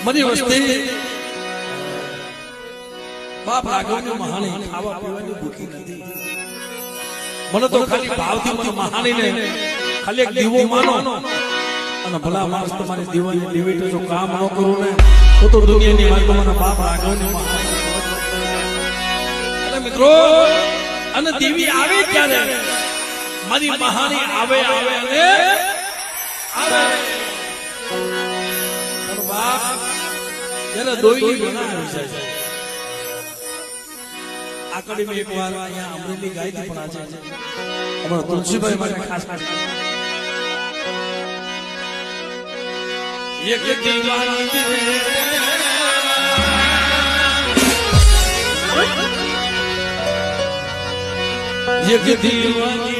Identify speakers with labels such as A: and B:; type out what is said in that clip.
A: મારી વસ્તી બાપ રાઘવની મહાણી ખાવા પીવાની ભૂખી નથી. મને તો ખાલી ભાવથી મને મહાણીને ખાલી એક દીવો માનો અને ભલા માણસ તમારી દીવાની ડિવિટ જો કામ ન કરું ને તો દુનિયાની વાત મને બાપ રાઘવની મહાણી. અને મિત્રો અને દેવી આવે ક્યારે મારી મહાણી આવે આવે અને આવે બાપ જ્યારે દોઈની ઘણા આવી જાય. આકડી મેં એકવાર અહીંયા અમરેલી ગાયથી પણ આજે અમારા તુલસીભાઈ માટે ખાસ એક દીવાની એક દીવાની